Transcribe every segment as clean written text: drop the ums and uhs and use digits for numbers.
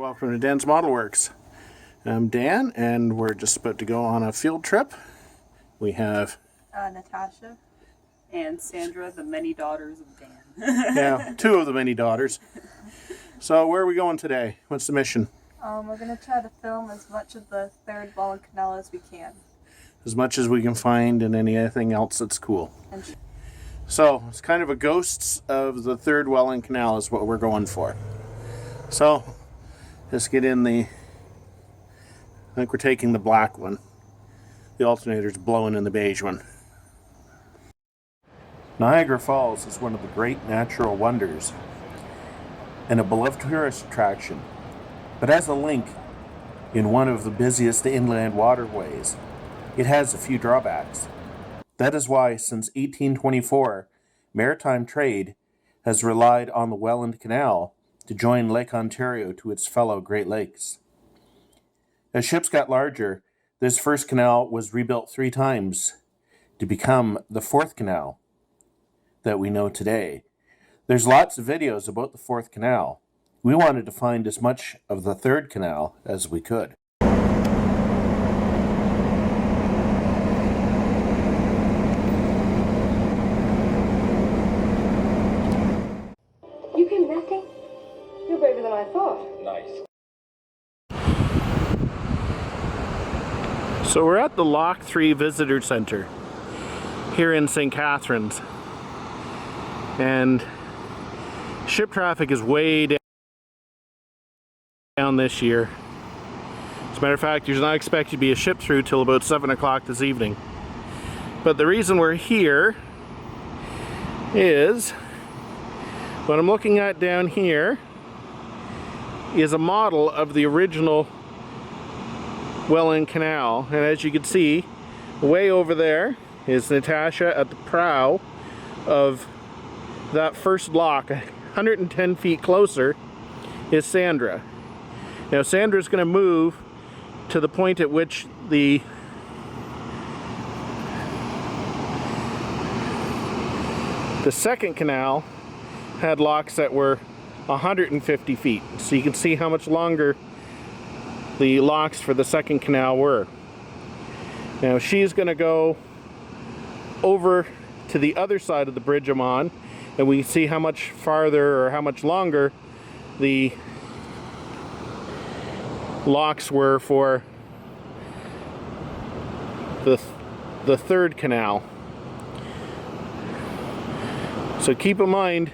Welcome to Dan's Model Works. I'm Dan, and we're just about to go on a field trip. We have Natasha and Sandra, the many daughters of Dan. yeah, two of the many daughters. So where are we going today? What's the mission? We're going to try to film as much of the Third Welland Canal as we can. As much as we can find and anything else that's cool. So it's kind of a ghosts of the Third Welland Canal is what we're going for. So let's get in I think we're taking the black one. The alternator's blowing in the beige one. Niagara Falls is one of the great natural wonders and a beloved tourist attraction, but as a link in one of the busiest inland waterways, it has a few drawbacks. That is why, since 1824, maritime trade has relied on the Welland Canal to join Lake Ontario to its fellow Great Lakes. As ships got larger, this first canal was rebuilt 3 times to become the Fourth Canal that we know today. There's lots of videos about the Fourth Canal. We wanted to find as much of the Third Canal as we could. You came rafting? You're braver than I thought. Nice. So we're at the Lock 3 Visitor Center here in St. Catharines, and ship traffic is way down this year. As a matter of fact, there's not expected to be a ship through till about 7 o'clock this evening. But the reason we're here is what I'm looking at down here is a model of the original Welland Canal, and as you can see, way over there is Natasha at the prow of that first lock. 110 feet closer is Sandra. Now Sandra's going to move to the point at which the second canal had locks that were 150 feet. So you can see how much longer the locks for the second canal were. Now she's going to go over to the other side of the bridge I'm on, and we can see how much farther or how much longer the locks were for the third canal. So keep in mind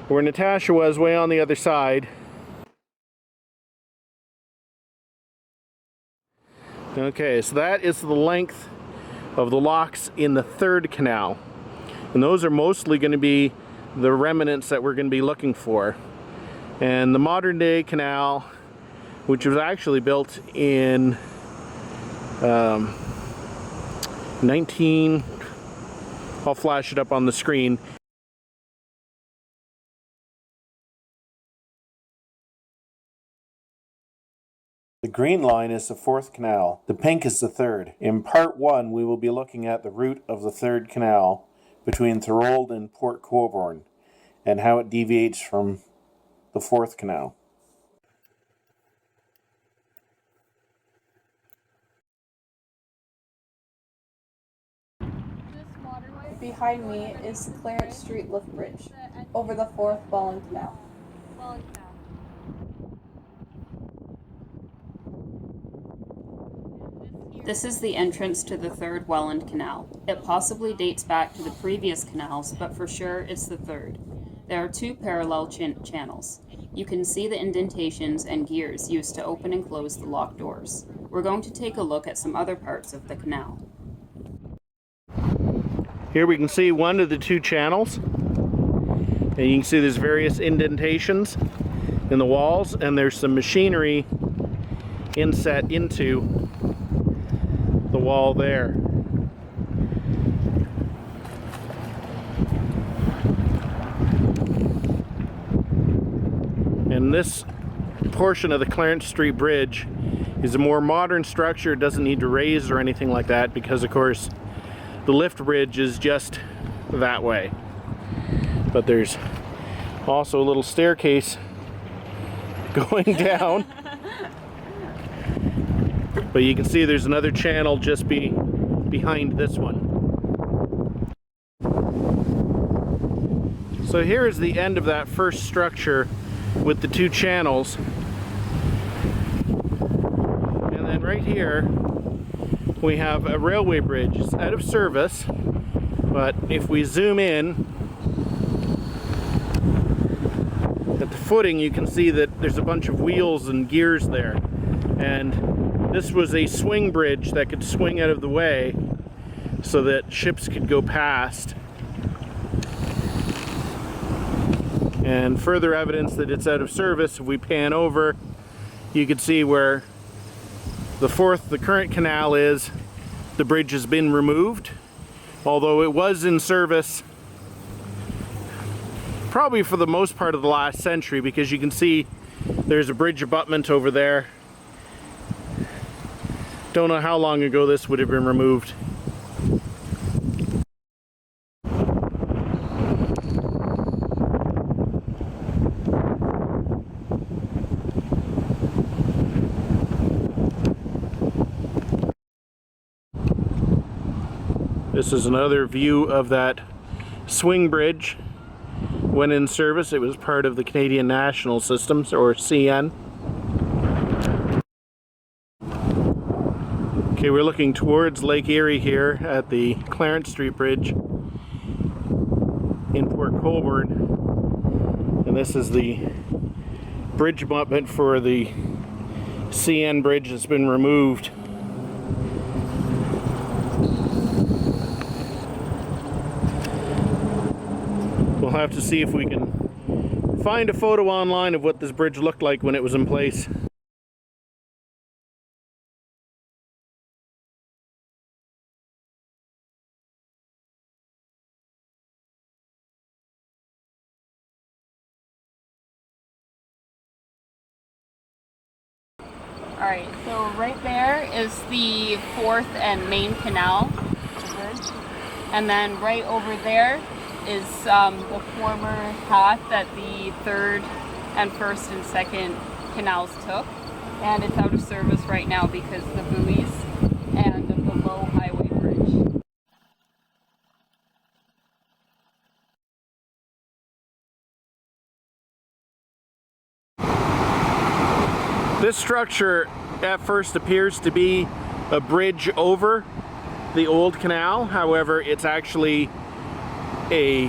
where Natasha was, way on the other side. Okay, so that is the length of the locks in the third canal. And those are mostly going to be the remnants that we're going to be looking for. And the modern day canal, which was actually built in 19... I'll flash it up on the screen. The green line is the Fourth Canal. The pink is the third. In part 1, we will be looking at the route of the Third Canal between Thorold and Port Colborne and how it deviates from the Fourth Canal. Behind me is Clarence Street Lift Bridge over the Fourth Welland Canal. This is the entrance to the Third Welland Canal. It possibly dates back to the previous canals, but for sure it's the third. There are 2 parallel channels. You can see the indentations and gears used to open and close the lock doors. We're going to take a look at some other parts of the canal. Here we can see one of the 2 channels, and you can see there's various indentations in the walls, and there's some machinery inset into the wall there. And this portion of the Clarence Street Bridge is a more modern structure. It doesn't need to raise or anything like that because, of course, the lift bridge is just that way. But there's also a little staircase going down But you can see there's another channel just behind this one. So here is the end of that first structure with the two channels. And then right here we have a railway bridge. It's out of service, but if we zoom in at the footing, you can see that there's a bunch of wheels and gears there. And this was a swing bridge that could swing out of the way so that ships could go past. And further evidence that it's out of service, if we pan over, you can see where the current canal is. The bridge has been removed, although it was in service probably for the most part of the last century, because you can see there's a bridge abutment over there. Don't know how long ago this would have been removed. This is another view of that swing bridge when in service. It was part of the Canadian National Systems, or CN. Okay, we're looking towards Lake Erie here at the Clarence Street Bridge in Port Colborne. And this is the bridge abutment for the CN bridge that's been removed. We'll have to see if we can find a photo online of what this bridge looked like when it was in place. Alright, so right there is the fourth and main canal, and then right over there is the former path that the third and first and second canals took, and it's out of service right now because of the buoys and of the low highway bridge. This structure at first appears to be a bridge over the old canal. However, it's actually a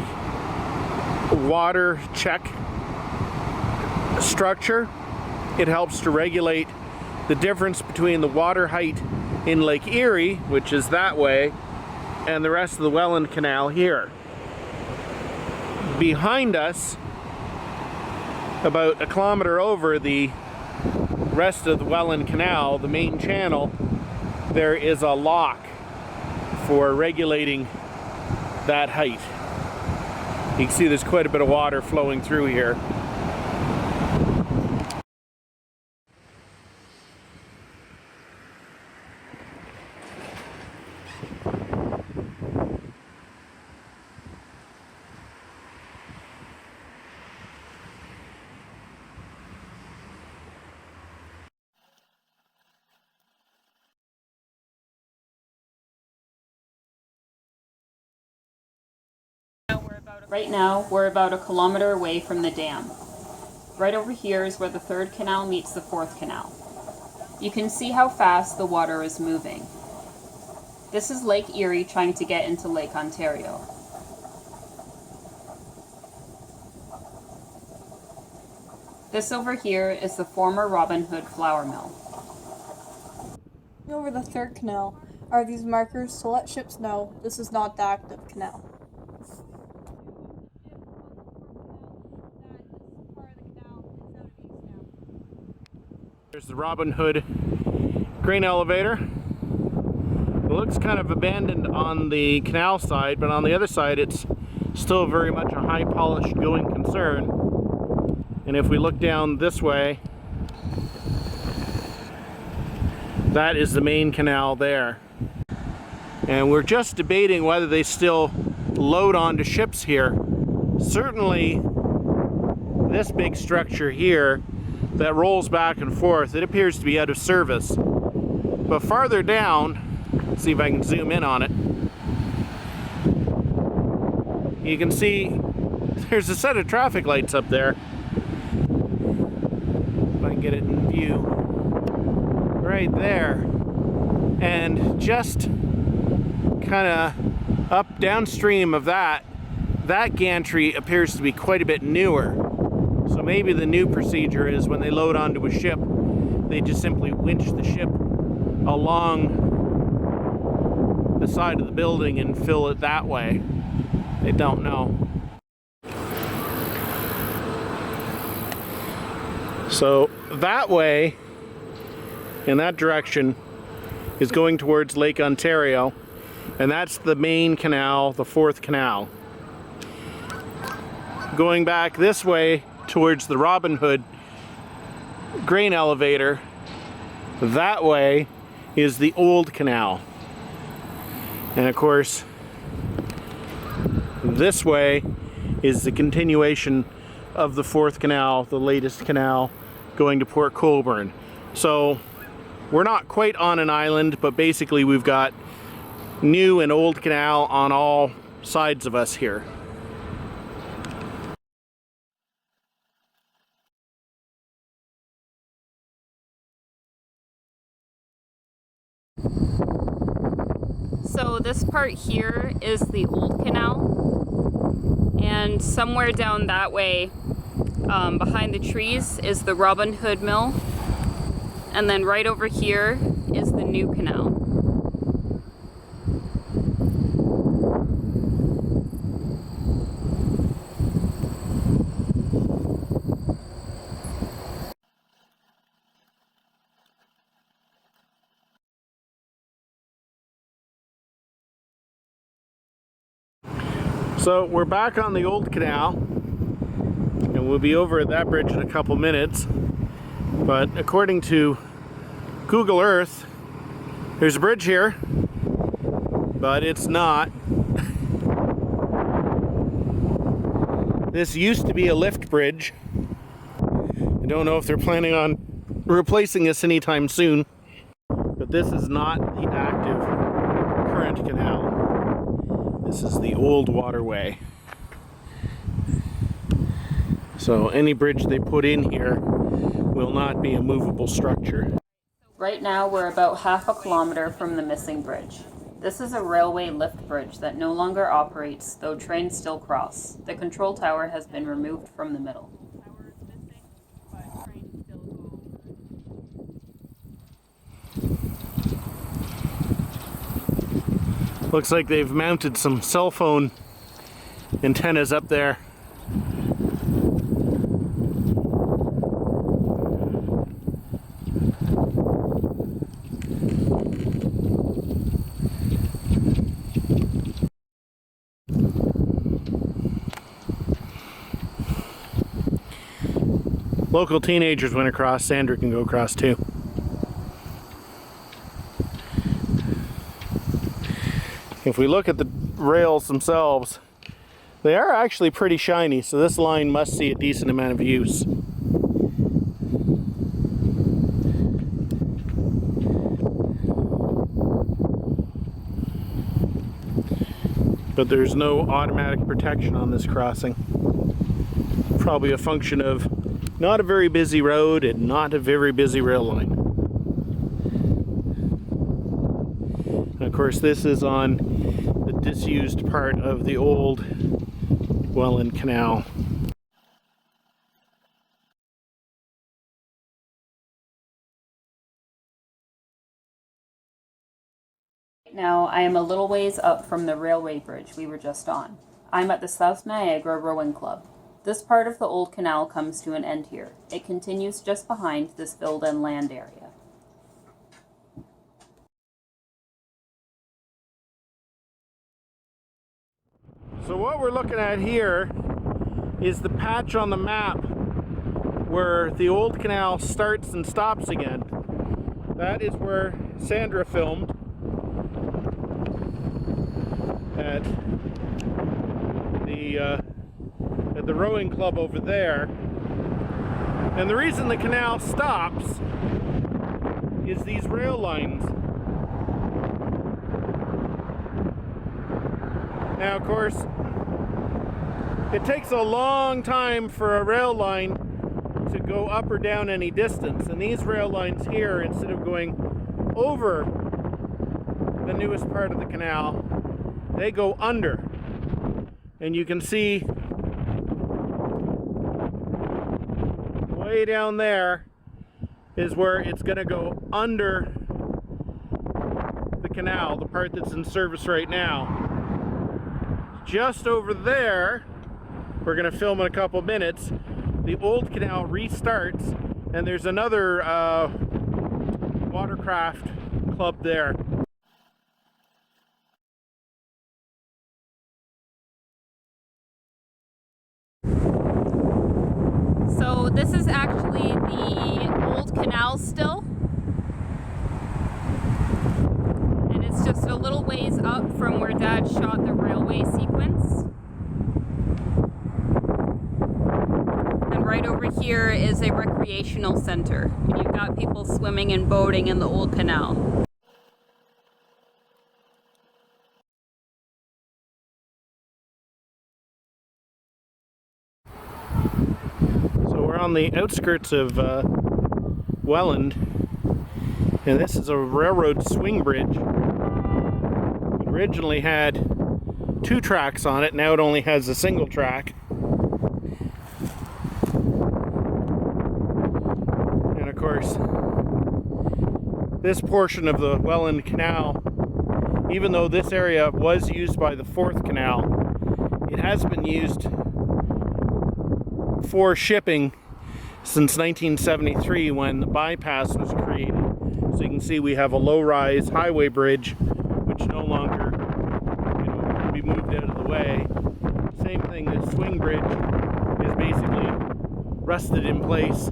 water check structure. It helps to regulate the difference between the water height in Lake Erie, which is that way, and the rest of the Welland Canal here. Behind us, about a kilometer over the rest of the Welland Canal, the main channel, there is a lock for regulating that height. You can see there's quite a bit of water flowing through here. Right now, we're about a kilometer away from the dam. Right over here is where the third canal meets the fourth canal. You can see how fast the water is moving. This is Lake Erie trying to get into Lake Ontario. This over here is the former Robin Hood flour mill. Over the third canal are these markers to let ships know this is not the active canal. There's the Robin Hood grain elevator. It looks kind of abandoned on the canal side, but on the other side it's still very much a high polished going concern. And if we look down this way, that is the main canal there. And we're just debating whether they still load onto ships here. Certainly this big structure here that rolls back and forth, it appears to be out of service. But farther down, see if I can zoom in on it, you can see there's a set of traffic lights up there. If I can get it in view. Right there. And just kind of up downstream of that gantry appears to be quite a bit newer. So maybe the new procedure is when they load onto a ship, they just simply winch the ship along the side of the building and fill it that way. They don't know. So that way, in that direction, is going towards Lake Ontario, and that's the main canal, the Fourth Canal. Going back this way towards the Robin Hood grain elevator, that way is the Old Canal. And of course, this way is the continuation of the Fourth Canal, the latest canal, going to Port Colborne. So we're not quite on an island, but basically we've got new and old canal on all sides of us here. So this part here is the old canal, and somewhere down that way, behind the trees, is the Robin Hood mill, and then right over here is the new canal. So we're back on the old canal, and we'll be over at that bridge in a couple minutes. But according to Google Earth, there's a bridge here, but it's not. This used to be a lift bridge. I don't know if they're planning on replacing this anytime soon, but this is not the active current canal. This is the old waterway. So any bridge they put in here will not be a movable structure. Right now we're about half a kilometer from the missing bridge. This is a railway lift bridge that no longer operates, though trains still cross. The control tower has been removed from the middle. Looks like they've mounted some cell phone antennas up there. Local teenagers went across. Sandra can go across too. If we look at the rails themselves, they are actually pretty shiny, so this line must see a decent amount of use. But there's no automatic protection on this crossing. Probably a function of not a very busy road and not a very busy rail line. And of course, this is on the disused part of the old Welland Canal. Now I am a little ways up from the railway bridge we were just on. I'm at the South Niagara Rowing Club. This part of the old canal comes to an end here. It continues just behind this filled-in land area. So what we're looking at here is the patch on the map where the old canal starts and stops again. That is where Sandra filmed at the rowing club over there. And the reason the canal stops is these rail lines. Now, of course, it takes a long time for a rail line to go up or down any distance, and these rail lines here, instead of going over the newest part of the canal, they go under. And you can see way down there is where it's going to go under the canal, the part that's in service right now. Just over there, we're going to film in a couple minutes, the old canal restarts, and there's another watercraft club there. So this is actually the old canal still. And it's just a little ways up from where Dad shot the railway sequence. And right over here is a recreational center. And you've got people swimming and boating in the old canal. On the outskirts of Welland, and this is a railroad swing bridge. It originally had 2 tracks on it, now it only has a single track. And of course, this portion of the Welland Canal, even though this area was used by the Fourth Canal, it has been used for shipping since 1973, when the bypass was created. So you can see we have a low-rise highway bridge which no longer can be moved out of the way. Same thing, this swing bridge is basically rusted in place.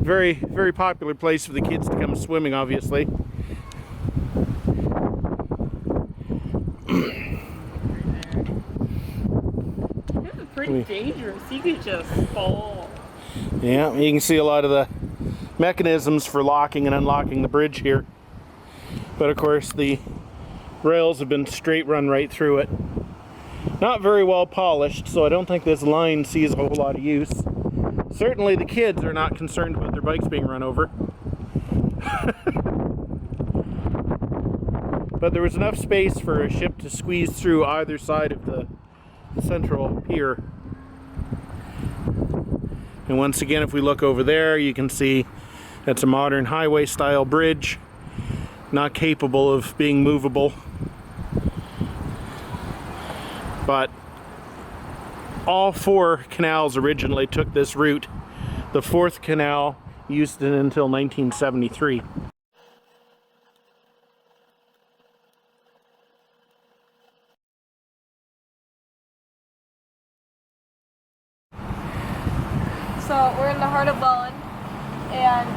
Very, very popular place for the kids to come swimming, obviously. Pretty dangerous. You could just fall. Yeah, you can see a lot of the mechanisms for locking and unlocking the bridge here. But of course, the rails have been straight run right through it. Not very well polished, so I don't think this line sees a whole lot of use. Certainly the kids are not concerned about their bikes being run over. But there was enough space for a ship to squeeze through either side of the central pier. And once again, if we look over there, you can see it's a modern highway style bridge, not capable of being movable. But all 4 canals originally took this route. The Fourth Canal used it until 1973. So we're in the heart of Welland, and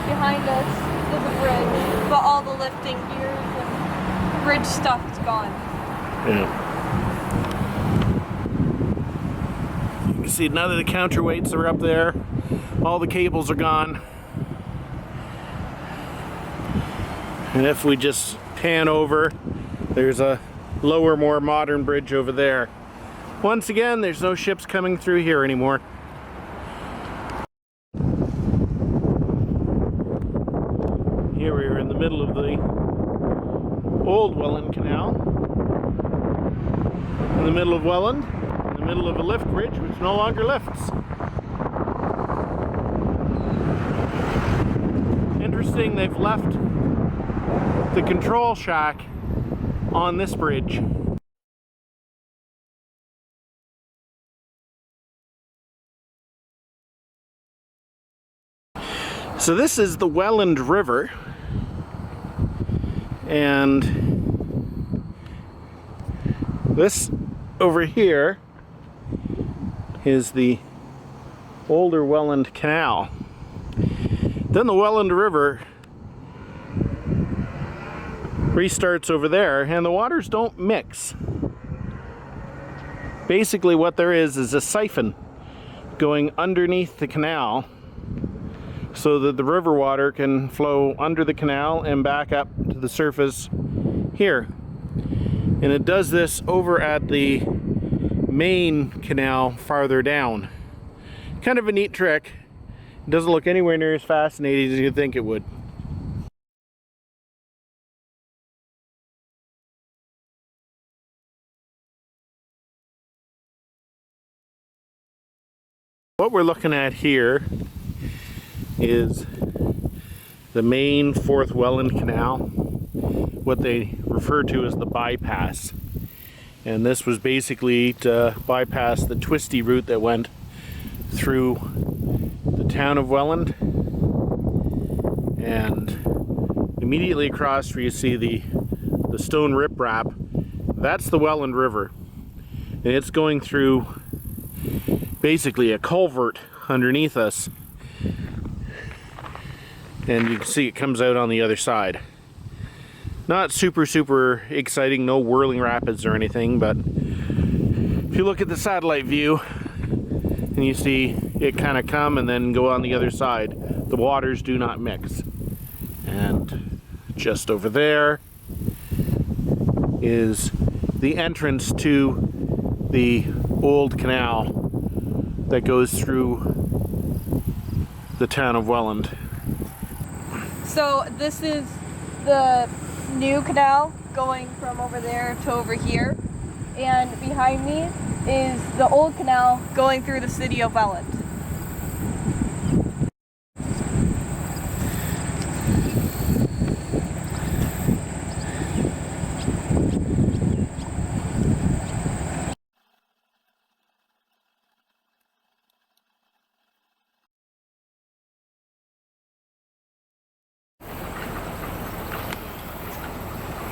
behind us is a bridge, but all the lifting gears and bridge stuff is gone. Yeah. You can see none of the counterweights are up there. All the cables are gone. And if we just pan over, there's a lower, more modern bridge over there. Once again, there's no ships coming through here anymore. Here we are in the middle of the old Welland Canal. In the middle of Welland, in the middle of a lift bridge which no longer lifts. Interesting, they've left the control shack on this bridge. So this is the Welland River, and this over here is the older Welland Canal. Then the Welland River restarts over there, and the waters don't mix. Basically what there is a siphon going underneath the canal so that the river water can flow under the canal and back up to the surface here. And it does this over at the main canal farther down. Kind of a neat trick. It doesn't look anywhere near as fascinating as you'd think it would. What we're looking at here is the main Fourth Welland Canal, what they refer to as the bypass. And this was basically to bypass the twisty route that went through the town of Welland. And immediately across where you see the stone riprap, that's the Welland River. And it's going through basically a culvert underneath us. And you can see it comes out on the other side. Not super exciting, no whirling rapids or anything, but if you look at the satellite view and you see it kind of come and then go on the other side, the waters do not mix. And just over there is the entrance to the old canal that goes through the town of Welland. So this is the new canal going from over there to over here, and behind me is the old canal going through the city of Welland.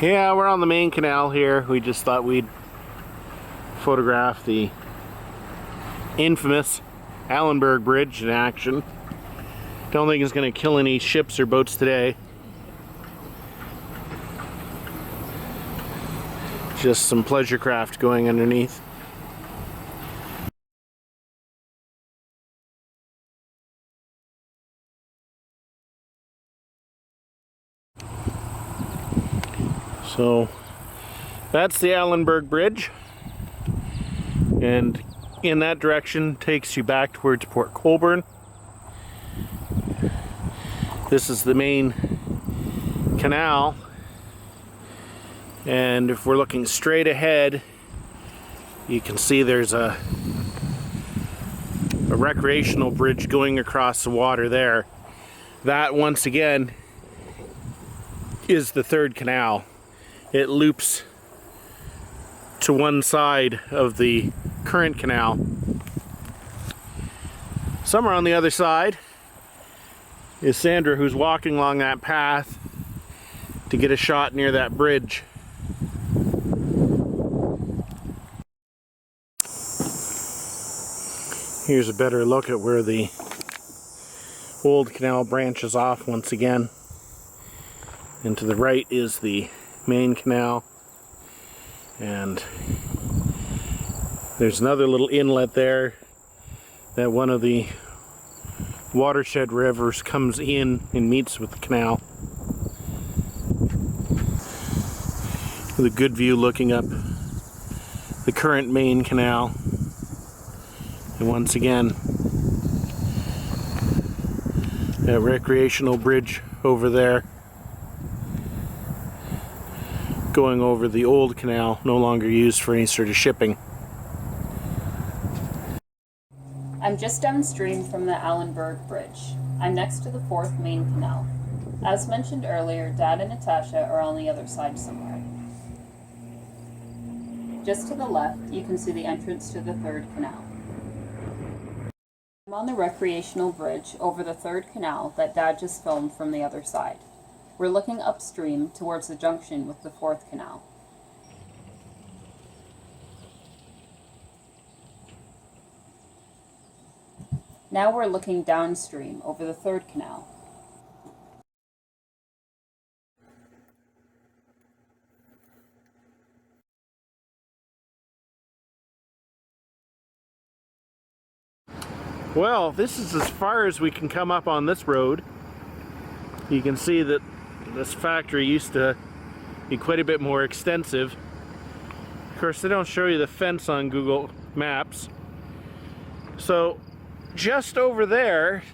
Yeah, we're on the main canal here. We just thought we'd photograph the infamous Allenberg Bridge in action. Don't think it's going to kill any ships or boats today. Just some pleasure craft going underneath. So that's the Allenberg Bridge, and in that direction takes you back towards Port Colborne. This is the main canal, and if we're looking straight ahead, you can see there's a recreational bridge going across the water there. That, once again, is the Third Canal. It loops to one side of the current canal. Somewhere on the other side is Sandra, who's walking along that path to get a shot near that bridge. Here's a better look at where the old canal branches off once again. And to the right is the main canal, and there's another little inlet there that one of the watershed rivers comes in and meets with the canal, with a good view looking up the current main canal. And once again, that recreational bridge over there going over the old canal, no longer used for any sort of shipping. I'm just downstream from the Allenberg Bridge. I'm next to the fourth main canal. As mentioned earlier, Dad and Natasha are on the other side somewhere. Just to the left, you can see the entrance to the Third Canal. I'm on the recreational bridge over the Third Canal that Dad just filmed from the other side. We're looking upstream towards the junction with the Fourth Canal. Now we're looking downstream over the Third Canal. Well, this is as far as we can come up on this road. You can see that this factory used to be quite a bit more extensive. Of course, they don't show you the fence on Google Maps. So, just over there,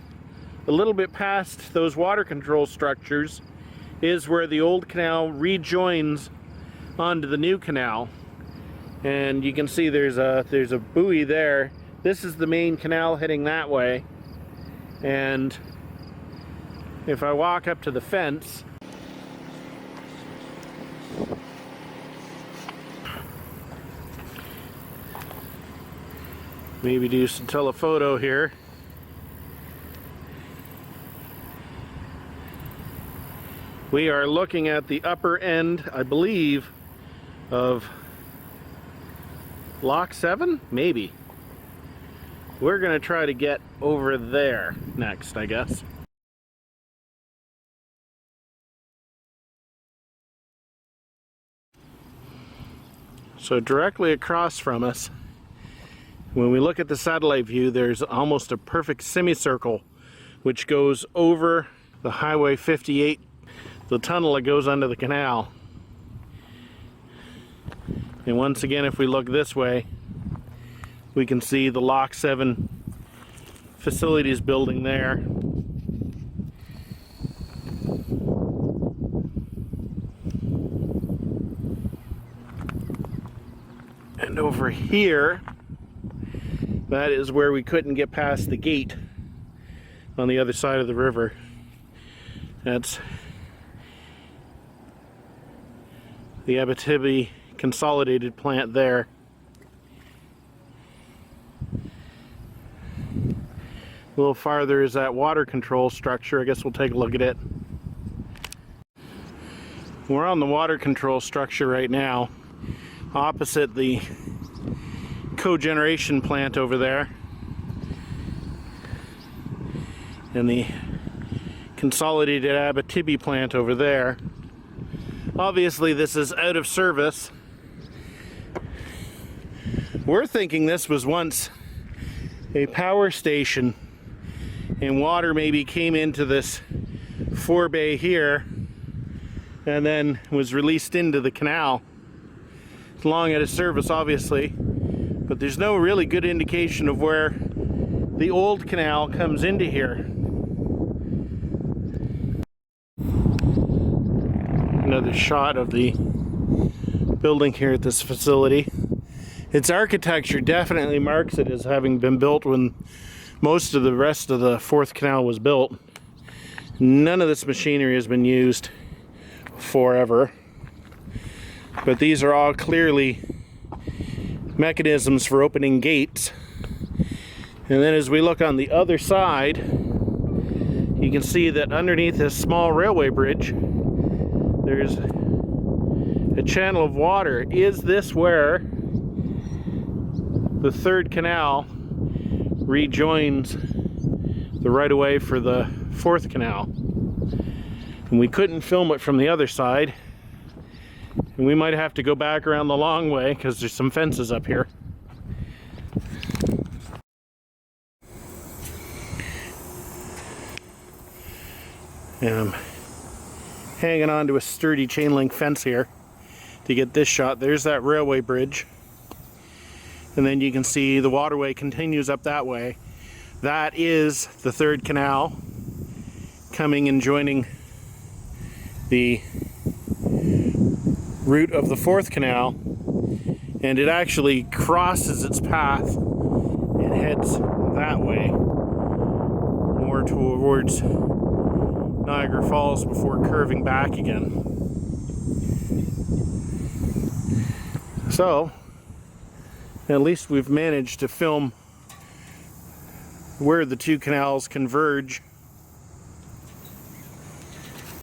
a little bit past those water control structures, is where the old canal rejoins onto the new canal. And you can see there's a buoy there. This is the main canal heading that way. And if I walk up to the fence, maybe do some telephoto here. We are looking at the upper end, I believe, of Lock 7? Maybe. We're going to try to get over there next, I guess. So directly across from us, when we look at the satellite view, there's almost a perfect semicircle which goes over the Highway 58, the tunnel that goes under the canal. And once again, if we look this way, we can see the Lock 7 facilities building there. And over here, that is where we couldn't get past the gate on the other side of the river. That's the Abitibi consolidated plant there. A little farther is that water control structure. I guess we'll take a look at it. We're on the water control structure right now, opposite the cogeneration plant over there and the consolidated Abitibi plant over there. Obviously this is out of service. We're thinking this was once a power station and water maybe came into this forebay here and then was released into the canal. It's long out of service, obviously, but there's no really good indication of where the old canal comes into here. Another shot of the building here at this facility. Its architecture definitely marks it as having been built when most of the rest of the fourth canal was built. None of this machinery has been used forever, but these are all clearly mechanisms for opening gates. And then as we look on the other side, you can see that underneath this small railway bridge there's a channel of water. Is this where the Third Canal rejoins the right-of-way for the Fourth Canal? And we couldn't film it from the other side, and we might have to go back around the long way because there's some fences up here. And I'm hanging on to a sturdy chain link fence here to get this shot. There's that railway bridge, and then you can see the waterway continues up that way. That is the Third Canal coming and joining the route of the Fourth Canal, and it actually crosses its path and heads that way more towards Niagara Falls before curving back again. So at least we've managed to film where the two canals converge